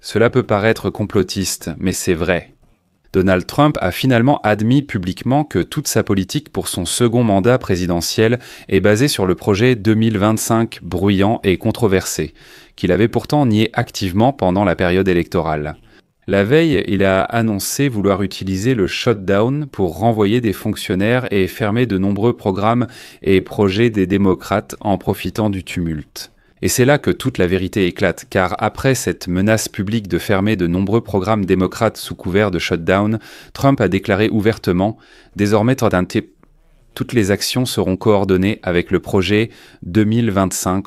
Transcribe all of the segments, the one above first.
Cela peut paraître complotiste, mais c'est vrai. Donald Trump a finalement admis publiquement que toute sa politique pour son second mandat présidentiel est basée sur le projet 2025 bruyant et controversé, qu'il avait pourtant nié activement pendant la période électorale. La veille, il a annoncé vouloir utiliser le shutdown pour renvoyer des fonctionnaires et fermer de nombreux programmes et projets des démocrates en profitant du tumulte. Et c'est là que toute la vérité éclate, car après cette menace publique de fermer de nombreux programmes démocrates sous couvert de shutdown, Trump a déclaré ouvertement « Désormais, toutes les actions seront coordonnées avec le projet 2025 ».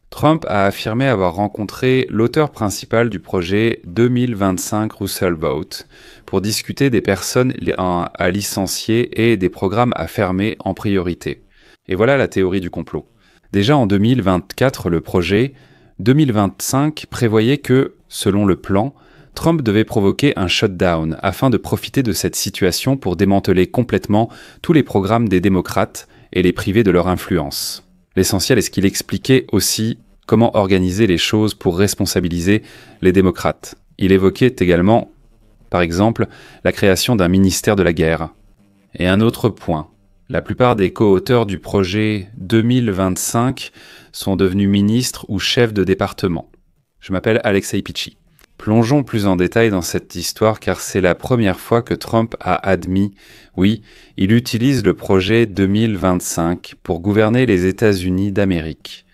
Trump a affirmé avoir rencontré l'auteur principal du projet 2025 Russell Vote pour discuter des personnes à licencier et des programmes à fermer en priorité. Et voilà la théorie du complot. Déjà en 2024, le projet 2025 prévoyait que, selon le plan, Trump devait provoquer un shutdown afin de profiter de cette situation pour démanteler complètement tous les programmes des démocrates et les priver de leur influence. L'essentiel est ce qu'il expliquait aussi comment organiser les choses pour responsabiliser les démocrates. Il évoquait également, par exemple, la création d'un ministère de la guerre. Et un autre point, la plupart des co-auteurs du projet 2025 sont devenus ministres ou chefs de département. Je m'appelle Alexei Pichi. Plongeons plus en détail dans cette histoire car c'est la première fois que Trump a admis, oui, il utilise le projet 2025 pour gouverner les États-Unis d'Amérique.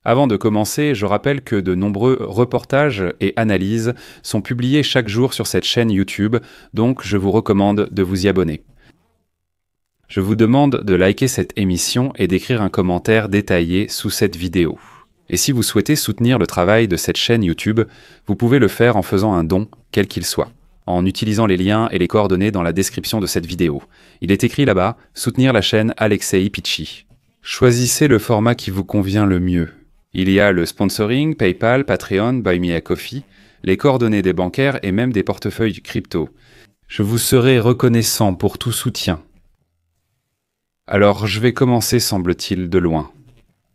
Avant de commencer, je rappelle que de nombreux reportages et analyses sont publiés chaque jour sur cette chaîne YouTube, donc je vous recommande de vous y abonner. Je vous demande de liker cette émission et d'écrire un commentaire détaillé sous cette vidéo. Et si vous souhaitez soutenir le travail de cette chaîne YouTube, vous pouvez le faire en faisant un don, quel qu'il soit, en utilisant les liens et les coordonnées dans la description de cette vidéo. Il est écrit là-bas « Soutenir la chaîne Alexei Pichi ». Choisissez le format qui vous convient le mieux. Il y a le sponsoring, PayPal, Patreon, Buy Me a Coffee, les coordonnées des bancaires et même des portefeuilles crypto. Je vous serai reconnaissant pour tout soutien. Alors je vais commencer, semble-t-il, de loin.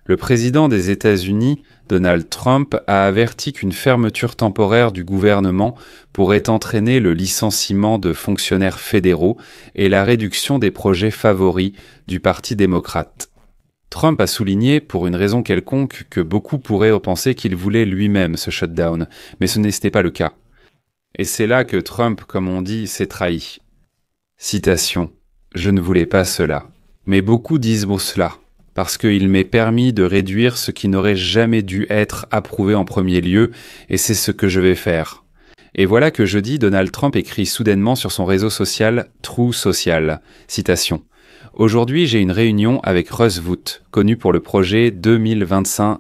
Le président des États-Unis, Donald Trump, a averti qu'une fermeture temporaire du gouvernement pourrait entraîner le licenciement de fonctionnaires fédéraux et la réduction des projets favoris du Parti démocrate. Trump a souligné, pour une raison quelconque, que beaucoup pourraient penser qu'il voulait lui-même ce shutdown, mais ce n'était pas le cas. Et c'est là que Trump, comme on dit, s'est trahi. Citation. « Je ne voulais pas cela. Mais beaucoup disent cela. Parce qu'il m'est permis de réduire ce qui n'aurait jamais dû être approuvé en premier lieu, et c'est ce que je vais faire. » Et voilà que jeudi, Donald Trump écrit soudainement sur son réseau social True Social. Citation. « Aujourd'hui, j'ai une réunion avec Russ Vought, connu pour le projet 2025,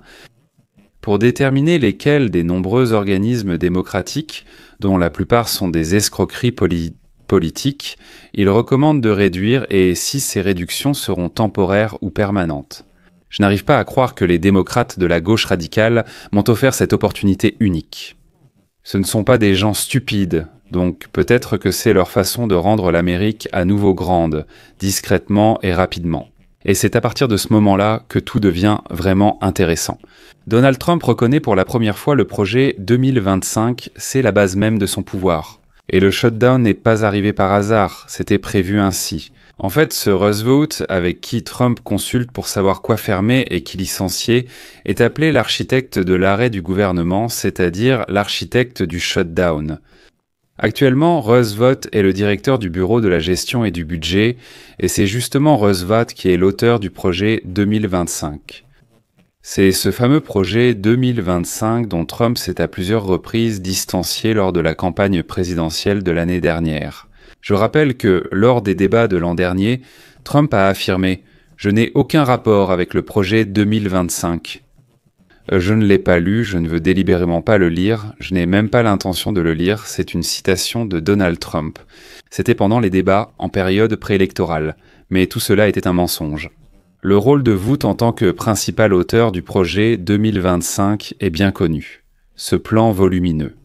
pour déterminer lesquels des nombreux organismes démocratiques, dont la plupart sont des escroqueries politiques, il recommande de réduire et si ces réductions seront temporaires ou permanentes. Je n'arrive pas à croire que les démocrates de la gauche radicale m'ont offert cette opportunité unique. Ce ne sont pas des gens stupides, donc peut-être que c'est leur façon de rendre l'Amérique à nouveau grande, discrètement et rapidement. Et c'est à partir de ce moment-là que tout devient vraiment intéressant. Donald Trump reconnaît pour la première fois le projet 2025, c'est la base même de son pouvoir. Et le shutdown n'est pas arrivé par hasard, c'était prévu ainsi. En fait, ce Russ Vought, avec qui Trump consulte pour savoir quoi fermer et qui licencier, est appelé l'architecte de l'arrêt du gouvernement, c'est-à-dire l'architecte du shutdown. Actuellement, Russ Vought est le directeur du bureau de la gestion et du budget, et c'est justement Russ Vought qui est l'auteur du projet 2025. C'est ce fameux projet 2025 dont Trump s'est à plusieurs reprises distancié lors de la campagne présidentielle de l'année dernière. Je rappelle que, lors des débats de l'an dernier, Trump a affirmé « Je n'ai aucun rapport avec le projet 2025 ». Je ne l'ai pas lu, je ne veux délibérément pas le lire, je n'ai même pas l'intention de le lire, c'est une citation de Donald Trump. C'était pendant les débats en période préélectorale, mais tout cela était un mensonge. Le rôle de Vought en tant que principal auteur du projet 2025 est bien connu. Ce plan volumineux.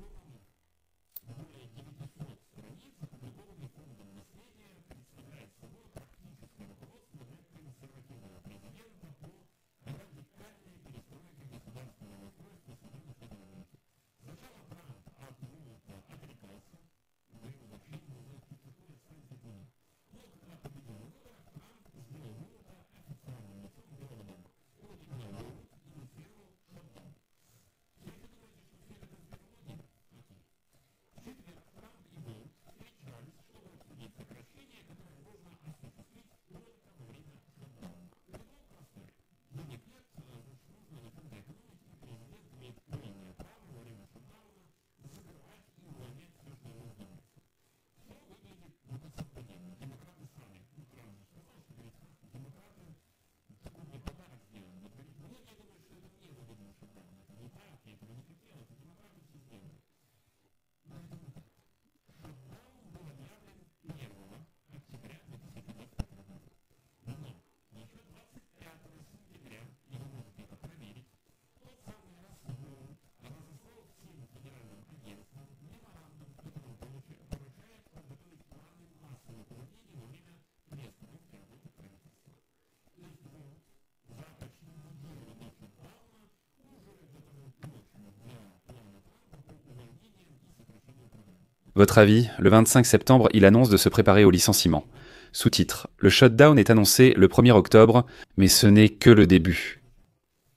Votre avis, le 25 septembre, il annonce de se préparer au licenciement. Sous-titre, le shutdown est annoncé le 1er octobre, mais ce n'est que le début.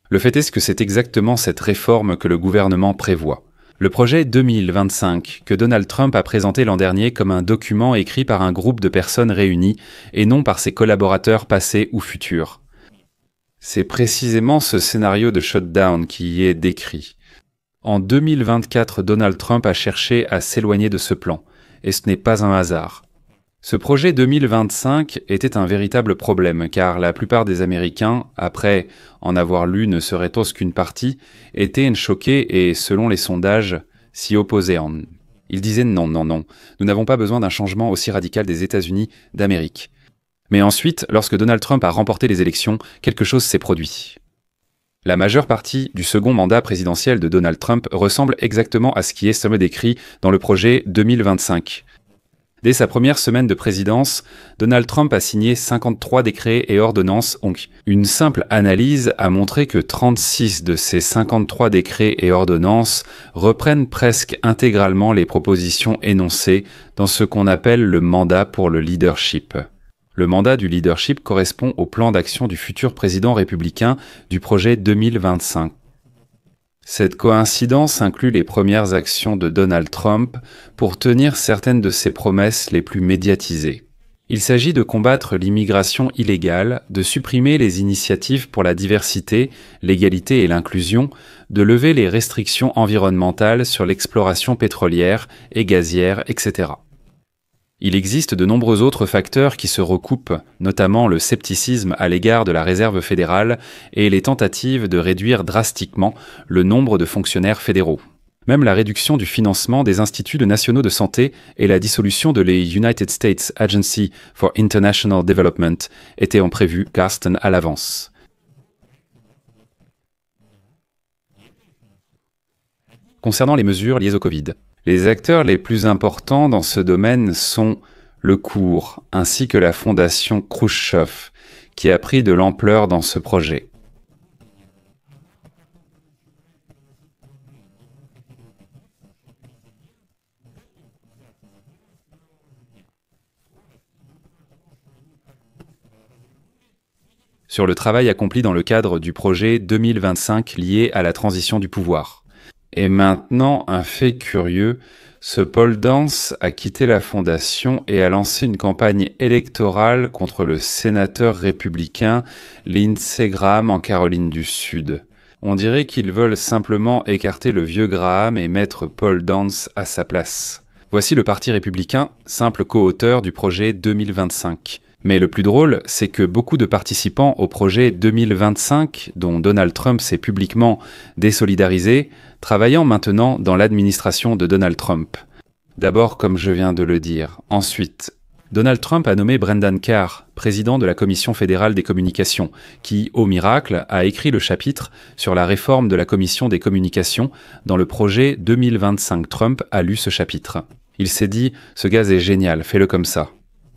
Le fait est que c'est exactement cette réforme que le gouvernement prévoit. Le projet 2025 que Donald Trump a présenté l'an dernier comme un document écrit par un groupe de personnes réunies et non par ses collaborateurs passés ou futurs. C'est précisément ce scénario de shutdown qui y est décrit. En 2024, Donald Trump a cherché à s'éloigner de ce plan, et ce n'est pas un hasard. Ce projet 2025 était un véritable problème, car la plupart des Américains, après en avoir lu ne serait-ce qu'une partie, étaient choqués et, selon les sondages, s'y opposaient. Ils disaient non, nous n'avons pas besoin d'un changement aussi radical des États-Unis d'Amérique. Mais ensuite, lorsque Donald Trump a remporté les élections, quelque chose s'est produit. La majeure partie du second mandat présidentiel de Donald Trump ressemble exactement à ce qui est décrit dans le projet 2025. Dès sa première semaine de présidence, Donald Trump a signé 53 décrets et ordonnances. Donc, une simple analyse a montré que 36 de ces 53 décrets et ordonnances reprennent presque intégralement les propositions énoncées dans ce qu'on appelle le mandat pour le leadership. Le mandat du leadership correspond au plan d'action du futur président républicain du projet 2025. Cette coïncidence inclut les premières actions de Donald Trump pour tenir certaines de ses promesses les plus médiatisées. Il s'agit de combattre l'immigration illégale, de supprimer les initiatives pour la diversité, l'égalité et l'inclusion, de lever les restrictions environnementales sur l'exploration pétrolière et gazière, etc. Il existe de nombreux autres facteurs qui se recoupent, notamment le scepticisme à l'égard de la Réserve fédérale et les tentatives de réduire drastiquement le nombre de fonctionnaires fédéraux. Même la réduction du financement des instituts nationaux de santé et la dissolution de les United States Agency for International Development étaient en prévu Carsten à l'avance. Concernant les mesures liées au Covid, les acteurs les plus importants dans ce domaine sont le cours ainsi que la fondation Khrouchtchev, qui a pris de l'ampleur dans ce projet. Sur le travail accompli dans le cadre du projet 2025 lié à la transition du pouvoir. Et maintenant, un fait curieux, ce Paul Dance a quitté la fondation et a lancé une campagne électorale contre le sénateur républicain Lindsey Graham en Caroline du Sud. On dirait qu'ils veulent simplement écarter le vieux Graham et mettre Paul Dance à sa place. Voici le Parti républicain, simple co-auteur du projet 2025. Mais le plus drôle, c'est que beaucoup de participants au projet 2025, dont Donald Trump s'est publiquement désolidarisé, travaillant maintenant dans l'administration de Donald Trump. D'abord, comme je viens de le dire. Ensuite, Donald Trump a nommé Brendan Carr, président de la Commission fédérale des communications, qui, au miracle, a écrit le chapitre sur la réforme de la Commission des communications dans le projet 2025. Trump a lu ce chapitre. Il s'est dit « Ce gaz est génial, fais-le comme ça ».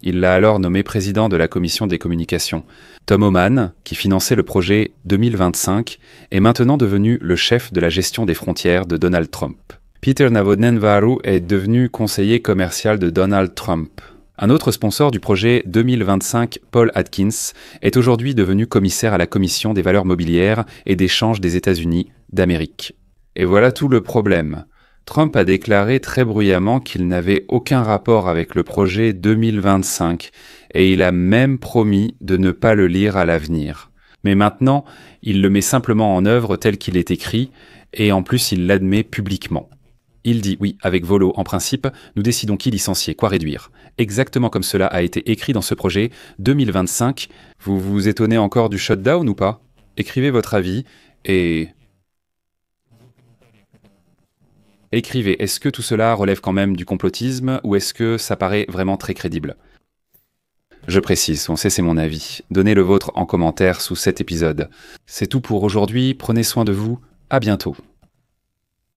Il l'a alors nommé président de la Commission des communications. Tom Homan, qui finançait le projet 2025, est maintenant devenu le chef de la gestion des frontières de Donald Trump. Peter Navodnenvaru est devenu conseiller commercial de Donald Trump. Un autre sponsor du projet 2025, Paul Atkins, est aujourd'hui devenu commissaire à la Commission des valeurs mobilières et d'échange des États-Unis d'Amérique. Et voilà tout le problème. Trump a déclaré très bruyamment qu'il n'avait aucun rapport avec le projet 2025 et il a même promis de ne pas le lire à l'avenir. Mais maintenant, il le met simplement en œuvre tel qu'il est écrit et en plus il l'admet publiquement. Il dit oui, avec Volo, en principe, nous décidons qui licencier, quoi réduire. Exactement comme cela a été écrit dans ce projet 2025. Vous vous étonnez encore du shutdown ou pas? Écrivez votre avis et... Écrivez, est-ce que tout cela relève quand même du complotisme ou est-ce que ça paraît vraiment très crédible? Je précise, on sait c'est mon avis. Donnez le vôtre en commentaire sous cet épisode. C'est tout pour aujourd'hui, prenez soin de vous, à bientôt.